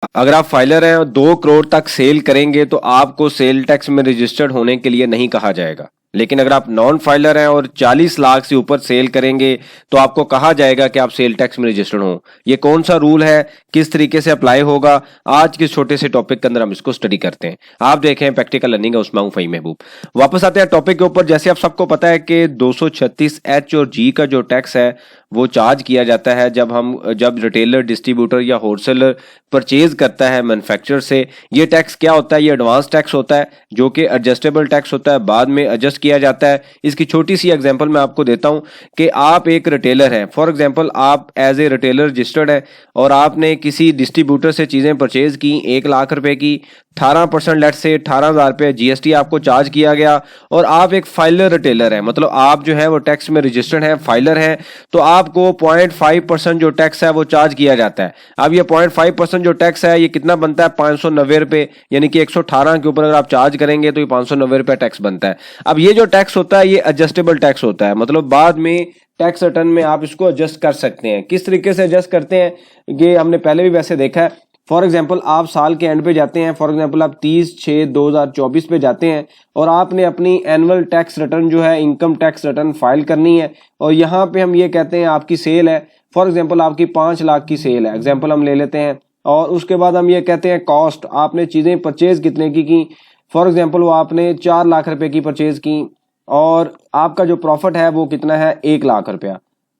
अगर आप फाइलर हैं और 2 करोड़ तक सेल करेंगे तो आपको सेल टैक्स में रजिस्टर्ड होने के लिए नहीं कहा जाएगा। लेकिन अगर आप नॉन फाइलर हैं और 40 लाख से ऊपर सेल करेंगे तो आपको कहा जाएगा कि आप सेल टैक्स में रजिस्टर्ड हो। ये कौन सा रूल है, किस तरीके से अप्लाई होगा, आज के छोटे से टॉपिक के अंदर हम इसको स्टडी करते हैं। आप देखें प्रैक्टिकल लर्निंग है, उसमें हूं फही महबूब। वापस आते हैं टॉपिक के ऊपर। जैसे आप सबको पता है कि 236H और G का जो टैक्स है वो चार्ज किया जाता है जब रिटेलर, डिस्ट्रीब्यूटर या होलसेलर परचेज करता है मैन्युफैक्चरर से। ये टैक्स क्या होता है? ये एडवांस टैक्स होता है जो कि एडजस्टेबल टैक्स होता है, बाद में एडजस्ट किया जाता है। इसकी छोटी सी एग्जांपल मैं आपको देता हूं कि आप एक रिटेलर हैं। फॉर एग्जांपल आप एज ए रिटेलर रजिस्टर्ड है और आपने किसी डिस्ट्रीब्यूटर से चीजें परचेज की 1 लाख रुपए की, 18% लेट से 18,000 रुपए जीएसटी आपको चार्ज किया गया और आप एक फाइलर रिटेलर है, मतलब आप जो है वो टैक्स में रजिस्टर्ड है, फाइलर है, तो आपको 0.5% जो टैक्स है वो चार्ज किया जाता है। अब ये 0.5% जो टैक्स है ये कितना बनता है? 590 रुपए, यानी कि 118 के ऊपर अगर आप चार्ज करेंगे तो ये 590 रुपए टैक्स बनता है। अब ये जो टैक्स होता है ये एडजस्टेबल टैक्स होता है, मतलब बाद में टैक्स रिटर्न में आप इसको एडजस्ट कर सकते हैं। किस तरीके से एडजस्ट करते हैं ये हमने पहले भी वैसे देखा है। फॉर एग्जाम्पल आप साल के एंड पे जाते हैं, फॉर एग्जाम्पल आप 30/6/2024 पे जाते हैं और आपने अपनी एनुअल टैक्स रिटर्न जो है, इनकम टैक्स रिटर्न फाइल करनी है। और यहाँ पे हम ये कहते हैं आपकी सेल है, फॉर एग्जाम्पल आपकी 5 लाख की सेल है, एग्जाम्पल हम ले लेते हैं। और उसके बाद हम ये कहते हैं कॉस्ट, आपने चीज़ें परचेज कितने की फॉर एग्जाम्पल वो आपने 4 लाख रुपए की परचेज की और आपका जो प्रॉफिट है वो कितना है? 1 लाख रुपया।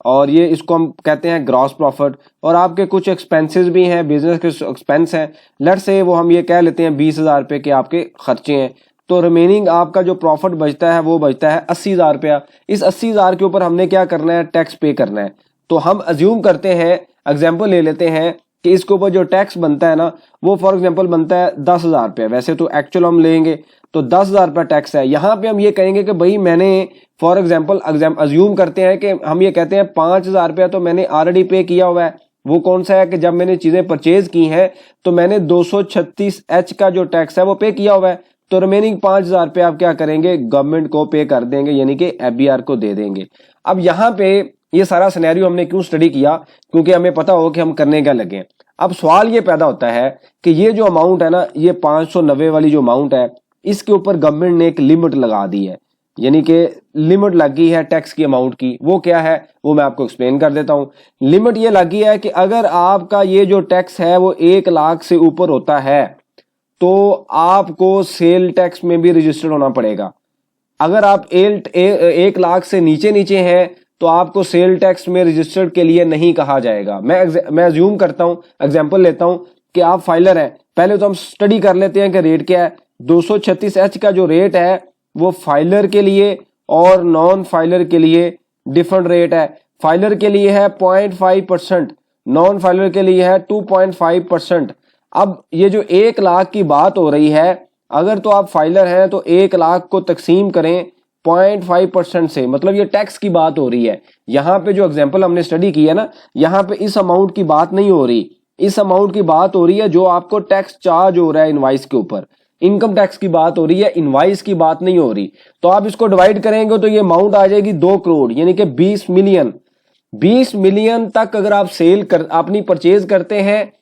और ये इसको हम कहते हैं ग्रॉस प्रॉफिट। और आपके कुछ एक्सपेंसेस भी हैं, बिजनेस के एक्सपेंस हैं, लेट्स से वो हम ये कह लेते हैं 20,000 रुपये के आपके खर्चे हैं। तो रिमेनिंग आपका जो प्रॉफिट बचता है वो बचता है 80,000 रुपया। इस 80,000 के ऊपर हमने क्या करना है? टैक्स पे करना है। तो हम अज्यूम करते हैं, एग्जाम्पल ले लेते हैं कि इसके ऊपर जो टैक्स बनता है ना वो फॉर एग्जाम्पल बनता है 10,000 रुपये। वैसे तो एक्चुअल हम लेंगे तो 10,000 रुपया टैक्स है। यहाँ पे हम ये कहेंगे कि भाई मैंने फॉर एग्जाम्पल अज्यूम करते हैं कि हम ये कहते हैं 5,000 रुपया तो मैंने ऑलरेडी पे किया हुआ है। वो कौन सा है कि जब मैंने चीजें परचेज की हैं तो मैंने 236H का जो टैक्स है वो पे किया हुआ है। तो रिमेनिंग 5,000 रुपये आप क्या करेंगे? गवर्नमेंट को पे कर देंगे, यानी कि एफबीआर को दे देंगे। अब यहाँ पे ये सारा सिनेरियो हमने क्यों स्टडी किया? क्योंकि हमें पता हो कि हम करने क्या लगे। अब सवाल ये पैदा होता है कि ये जो अमाउंट है ना, ये 590 वाली जो अमाउंट है, इसके ऊपर गवर्नमेंट ने एक लिमिट लगा दी है, यानी कि लिमिट लगी है टैक्स की अमाउंट की। वो क्या है वो मैं आपको एक्सप्लेन कर देता हूं। लिमिट ये लगी है कि अगर आपका ये जो टैक्स है वो 1 लाख से ऊपर होता है तो आपको सेल टैक्स में भी रजिस्टर्ड होना पड़ेगा। अगर आप 1 लाख से नीचे हैं तो आपको सेल टैक्स में रजिस्टर्ड के लिए नहीं कहा जाएगा। मैं अज्यूम करता हूं, एग्जाम्पल लेता हूं कि आप फाइलर हैं। पहले तो हम स्टडी कर लेते हैं कि रेट क्या है। 236H का जो रेट है वो फाइलर के लिए और नॉन फाइलर के लिए डिफरेंट रेट है। फाइलर के लिए है 0.5%, नॉन फाइलर के लिए है 2.5%। अब ये जो 1 लाख की बात हो रही है, अगर तो आप फाइलर हैं तो 1 लाख को तकसीम करें 0.5% से, मतलब ये टैक्स की बात हो रही है। यहाँ पे जो एग्जाम्पल हमने स्टडी किया ना, यहाँ पे इस अमाउंट की बात नहीं हो रही, इस अमाउंट की बात हो रही है जो आपको टैक्स चार्ज हो रहा है इनवाइस के ऊपर। इनकम टैक्स की बात हो रही है, इनवाइस की बात नहीं हो रही। तो आप इसको डिवाइड करेंगे तो ये अमाउंट आ जाएगी 2 करोड़, यानी कि 20 मिलियन। 20 मिलियन तक अगर आप अपनी परचेज करते हैं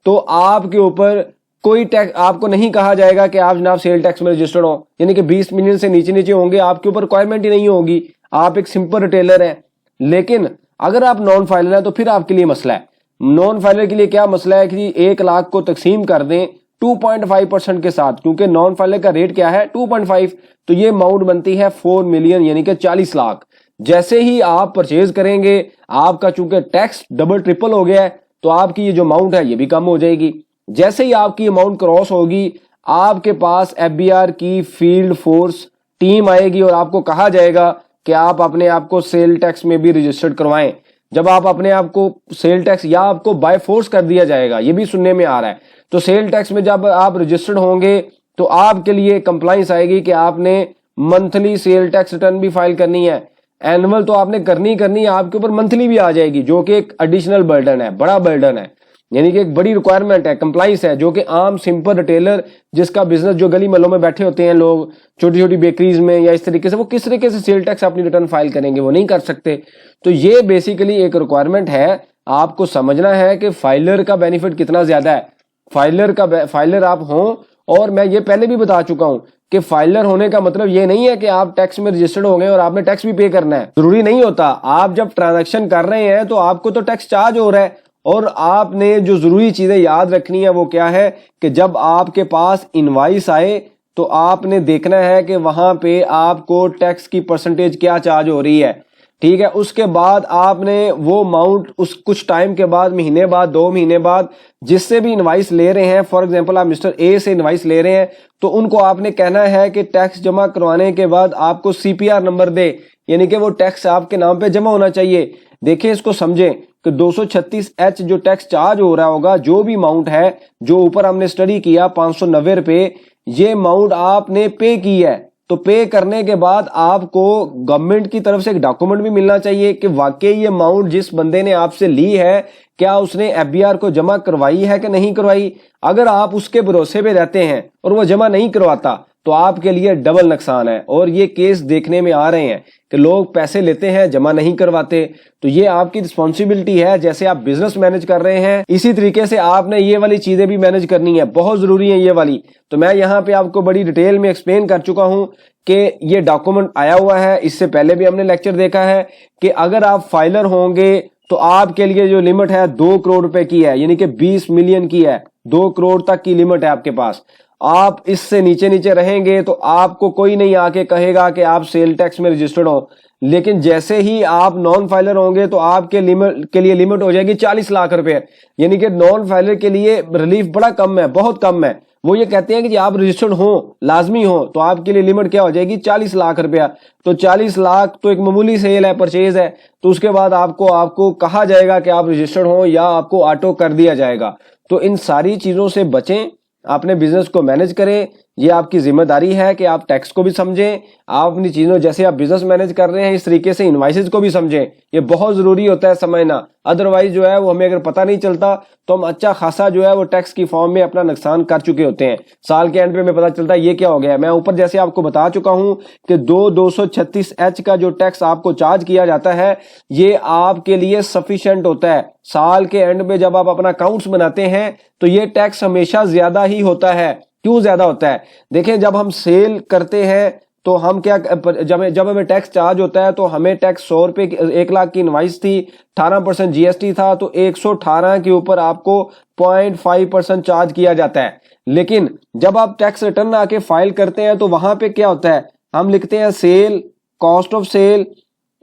तो आपके ऊपर कोई टैक्स आपको नहीं कहा जाएगा कि आप जनाब सेल टैक्स में रजिस्टर्ड हो, यानी कि 20 मिलियन से नीचे होंगे, आपके ऊपर रिक्वायरमेंट ही नहीं होगी, आप एक सिंपल रिटेलर हैं। लेकिन अगर आप नॉन फाइलर हैं तो फिर आपके लिए मसला है। नॉन फाइलर के लिए क्या मसला है कि 1 लाख को तकसीम कर दें 2.5% के साथ, क्योंकि नॉन फाइलर का रेट क्या है? 2.5। तो ये अमाउंट बनती है 4 मिलियन, यानी कि 40 लाख। जैसे ही आप परचेज करेंगे, आपका चूंकि टैक्स डबल ट्रिपल हो गया है तो आपकी ये जो अमाउंट है ये भी कम हो जाएगी। जैसे ही आपकी अमाउंट क्रॉस होगी, आपके पास एफबीआर की फील्ड फोर्स टीम आएगी और आपको कहा जाएगा कि आप अपने आप को सेल टैक्स में भी रजिस्टर्ड करवाएं। जब आप अपने आप को सेल टैक्स, या आपको बाय फोर्स कर दिया जाएगा, ये भी सुनने में आ रहा है। तो सेल टैक्स में जब आप रजिस्टर्ड होंगे तो आपके लिए कंप्लाइंस आएगी कि आपने मंथली सेल टैक्स रिटर्न भी फाइल करनी है। एनुअल तो आपने करनी है, आपके ऊपर मंथली भी आ जाएगी, जो कि एक एडिशनल बर्डन है, बड़ा बर्डन है, यानी कि एक बड़ी रिक्वायरमेंट है, कंप्लाइंस है, जो कि आम सिंपल रिटेलर जिसका बिजनेस, जो गली महलों में बैठे होते हैं लोग, छोटी छोटी बेकरीज में या इस तरीके से, वो किस तरीके से सेल टैक्स अपनी रिटर्न फाइल करेंगे? वो नहीं कर सकते। तो ये बेसिकली एक रिक्वायरमेंट है। आपको समझना है कि फाइलर का बेनिफिट कितना ज्यादा है। फाइलर आप हों। और मैं ये पहले भी बता चुका हूं कि फाइलर होने का मतलब ये नहीं है कि आप टैक्स में रजिस्टर्ड हो गए और आपने टैक्स भी पे करना है, जरूरी नहीं होता। आप जब ट्रांजैक्शन कर रहे हैं तो आपको तो टैक्स चार्ज हो रहा है, और आपने जो जरूरी चीजें याद रखनी है वो क्या है कि जब आपके पास इनवाइस आए तो आपने देखना है कि वहां पे आपको टैक्स की परसेंटेज क्या चार्ज हो रही है, ठीक है। उसके बाद आपने वो अमाउंट उस कुछ टाइम के बाद, महीने बाद, 2 महीने बाद, जिससे भी इनवाइस ले रहे हैं, फॉर एग्जांपल आप मिस्टर ए से इनवाइस ले रहे हैं, तो उनको आपने कहना है कि टैक्स जमा करवाने के बाद आपको सीपीआर नंबर दे, यानी कि वो टैक्स आपके नाम पे जमा होना चाहिए। देखिए, इसको समझें कि 236H जो टैक्स चार्ज हो रहा होगा, जो भी अमाउंट है, जो ऊपर हमने स्टडी किया 590 रुपए, ये अमाउंट आपने पे की है। तो पे करने के बाद आपको गवर्नमेंट की तरफ से एक डॉक्यूमेंट भी मिलना चाहिए कि वाकई ये अमाउंट जिस बंदे ने आपसे ली है, क्या उसने एफबीआर को जमा करवाई है कि नहीं करवाई। अगर आप उसके भरोसे पे रहते हैं और वो जमा नहीं करवाता तो आपके लिए डबल नुकसान है। और ये केस देखने में आ रहे हैं कि लोग पैसे लेते हैं, जमा नहीं करवाते। तो ये आपकी रिस्पॉन्सिबिलिटी है, जैसे आप बिजनेस मैनेज कर रहे हैं इसी तरीके से आपने ये वाली चीजें भी मैनेज करनी है, बहुत जरूरी है ये वाली। तो मैं यहाँ पे आपको बड़ी डिटेल में एक्सप्लेन कर चुका हूं कि ये डॉक्यूमेंट आया हुआ है। इससे पहले भी हमने लेक्चर देखा है कि अगर आप फाइलर होंगे तो आपके लिए जो लिमिट है 2 करोड़ रुपए की है, यानी कि 20 मिलियन की है। 2 करोड़ तक की लिमिट है आपके पास। आप इससे नीचे नीचे रहेंगे तो आपको कोई नहीं आके कहेगा कि आप सेल टैक्स में रजिस्टर्ड हो। लेकिन जैसे ही आप नॉन फाइलर होंगे तो आपके लिए लिमिट हो जाएगी 40 लाख रुपए, यानी कि नॉन फाइलर के लिए रिलीफ बड़ा कम है, बहुत कम है। वो ये कहते हैं कि जी आप रजिस्टर्ड हो, लाजमी हो, तो आपके लिए लिमिट क्या हो जाएगी 40 लाख रुपया। तो 40 लाख तो एक मामूली सेल है, परचेज है। तो उसके बाद आपको कहा जाएगा कि आप रजिस्टर्ड हो या आपको ऑटो कर दिया जाएगा। तो इन सारी चीजों से बचें, अपने बिजनेस को मैनेज करें। ये आपकी जिम्मेदारी है कि आप टैक्स को भी समझें, आप अपनी चीजों, जैसे आप बिजनेस मैनेज कर रहे हैं इस तरीके से इनवाइसेस को भी समझें। ये बहुत जरूरी होता है समझना, अदरवाइज जो है वो हमें अगर पता नहीं चलता तो हम अच्छा खासा जो है वो टैक्स की फॉर्म में अपना नुकसान कर चुके होते हैं। साल के एंड पे हमें पता चलता है ये क्या हो गया है। मैं ऊपर जैसे आपको बता चुका हूं कि 236H का जो टैक्स आपको चार्ज किया जाता है ये आपके लिए सफिशिएंट होता है। साल के एंड में जब आप अपना अकाउंट्स बनाते हैं तो ये टैक्स हमेशा ज्यादा ही होता है। क्यों ज्यादा होता है? देखें, जब हम सेल करते हैं तो हम क्या, जब हमें टैक्स चार्ज होता है तो हमें टैक्स 100 रुपए, 1 लाख की इनवाइस थी, 18% जीएसटी था, तो 118 के ऊपर आपको 0.5% चार्ज किया जाता है। लेकिन जब आप टैक्स रिटर्न आके फाइल करते हैं तो वहां पे क्या होता है, हम लिखते हैं सेल, कॉस्ट ऑफ सेल,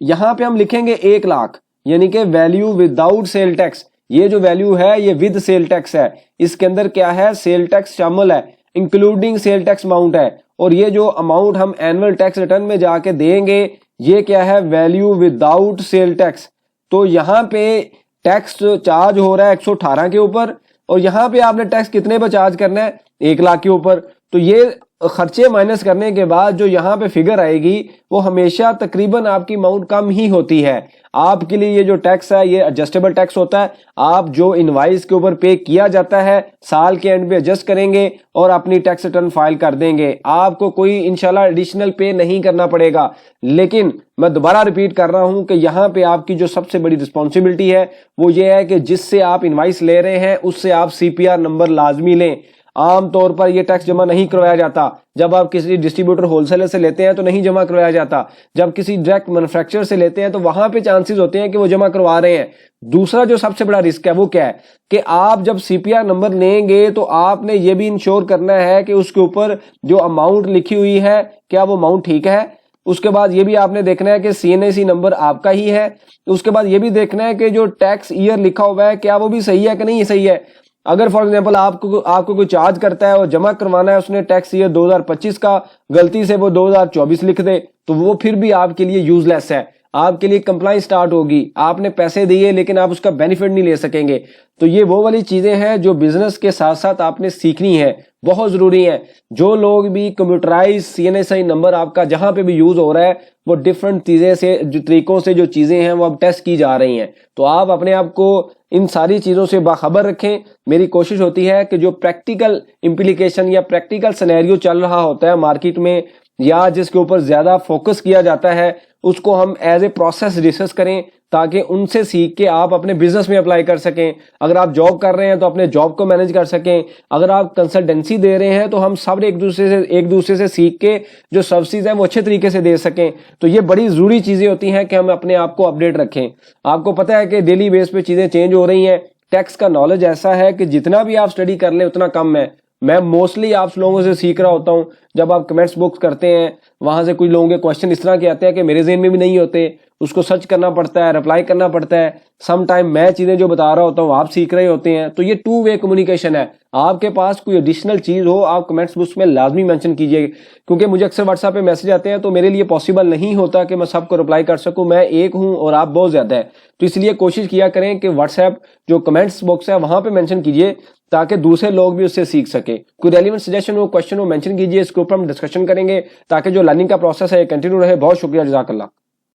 यहां पे हम लिखेंगे 1 लाख, यानी कि वैल्यू विदाउट सेल टैक्स। ये जो वैल्यू है ये विद सेल टैक्स है, इसके अंदर क्या है, सेल टैक्स शामिल है, इंक्लूडिंग सेल टैक्स अमाउंट है। और ये जो अमाउंट हम एनुअल टैक्स रिटर्न में जाके देंगे ये क्या है, वैल्यू विदाउट सेल टैक्स। तो यहाँ पे टैक्स चार्ज हो रहा है 118 के ऊपर, और यहाँ पे आपने टैक्स कितने पर चार्ज करना है, 1 लाख के ऊपर। तो ये खर्चे माइनस करने के बाद जो यहाँ पे फिगर आएगी वो हमेशा तकरीबन आपकी अमाउंट कम ही होती है। आपके लिए ये जो टैक्स है ये एडजस्टेबल टैक्स होता है। आप जो इनवाइस के ऊपर पे किया जाता है साल के एंड पे एडजस्ट करेंगे और अपनी टैक्स रिटर्न फाइल कर देंगे। आपको कोई इंशाल्लाह एडिशनल पे नहीं करना पड़ेगा। लेकिन मैं दोबारा रिपीट कर रहा हूं कि यहाँ पे आपकी जो सबसे बड़ी रिस्पॉन्सिबिलिटी है वो ये है कि जिससे आप इनवाइस ले रहे हैं उससे आप सीपीआर नंबर लाजमी लें। आमतौर पर यह टैक्स जमा नहीं करवाया जाता। जब आप किसी डिस्ट्रीब्यूटर होलसेलर से लेते हैं तो नहीं जमा करवाया जाता। जब किसी डायरेक्ट मैन्युफैक्चरर से लेते हैं तो वहां पे चांसेस होते हैं कि वो जमा करवा रहे हैं। दूसरा जो सबसे बड़ा रिस्क है वो क्या है कि आप जब सीपीआर नंबर लेंगे तो आपने ये भी इंश्योर करना है कि उसके ऊपर जो अमाउंट लिखी हुई है क्या वो अमाउंट ठीक है। उसके बाद ये भी आपने देखना है कि सीएनएसी नंबर आपका ही है। उसके बाद ये भी देखना है कि जो टैक्स ईयर लिखा हुआ है क्या वो भी सही है कि नहीं सही है। अगर फॉर एग्जांपल आपको कोई चार्ज करता है और जमा करवाना है उसने टैक्स ईयर 2025 का, गलती से वो 2024 लिख दे तो वो फिर भी आपके लिए यूजलेस है। आपके लिए कंप्लाइंस स्टार्ट होगी, आपने पैसे दिए लेकिन आप उसका बेनिफिट नहीं ले सकेंगे। तो ये वो वाली चीजें हैं जो बिजनेस के साथ साथ आपने सीखनी है, बहुत जरूरी है। जो लोग भी कंप्यूटराइज सीएनएसआई नंबर आपका जहां पे भी यूज हो रहा है वो डिफरेंट चीजें से, जो तरीकों से जो चीजें हैं वो अब टेस्ट की जा रही हैं। तो आप अपने आप को इन सारी चीजों से बाखबर रखें। मेरी कोशिश होती है कि जो प्रैक्टिकल इम्प्लीकेशन या प्रैक्टिकल सिनेरियो चल रहा होता है मार्केट में या जिसके ऊपर ज्यादा फोकस किया जाता है उसको हम एज ए प्रोसेस डिस्कस करें ताकि उनसे सीख के आप अपने बिजनेस में अप्लाई कर सकें। अगर आप जॉब कर रहे हैं तो अपने जॉब को मैनेज कर सकें। अगर आप कंसल्टेंसी दे रहे हैं तो हम सब एक दूसरे से सीख के जो सर्विसेज हैं वो अच्छे तरीके से दे सकें। तो ये बड़ी जरूरी चीजें होती हैं कि हम अपने आप को अपडेट रखें। आपको पता है कि डेली बेस पे चीजें चेंज हो रही हैं। टैक्स का नॉलेज ऐसा है कि जितना भी आप स्टडी कर लें उतना कम है। मैं मोस्टली आप लोगों से सीख रहा होता हूं। जब आप कमेंट्स बुक्स करते हैं वहां से कुछ लोगों के क्वेश्चन इस तरह के आते हैं कि मेरे ज़हन में भी नहीं होते, उसको सर्च करना पड़ता है, रिप्लाई करना पड़ता है। सम टाइम मैं चीजें जो बता रहा होता हूँ आप सीख रहे होते हैं। तो ये 2 वे कम्युनिकेशन है। आपके पास कोई एडिशनल चीज हो आप कमेंट्स बुक्स में लाजमी मेंशन कीजिए, क्योंकि मुझे अक्सर व्हाट्सएप पे मैसेज आते हैं तो मेरे लिए पॉसिबल नहीं होता कि मैं सबको रिप्लाई कर सकूं। मैं एक हूं और आप बहुत ज्यादा है, तो इसलिए कोशिश किया करें कि व्हाट्सएप जो कमेंट्स बॉक्स है वहां पे मेंशन कीजिए ताकि दूसरे लोग भी उससे सीख सके। कोई रेलिवेंट सजेशन हो, क्वेश्चन हो, मेंशन कीजिए, इसके ऊपर हम डिस्कशन करेंगे ताकि जो लर्निंग का प्रोसेस है कंटिन्यू रहे। बहुत शुक्रिया, जज़ाकल्लाह।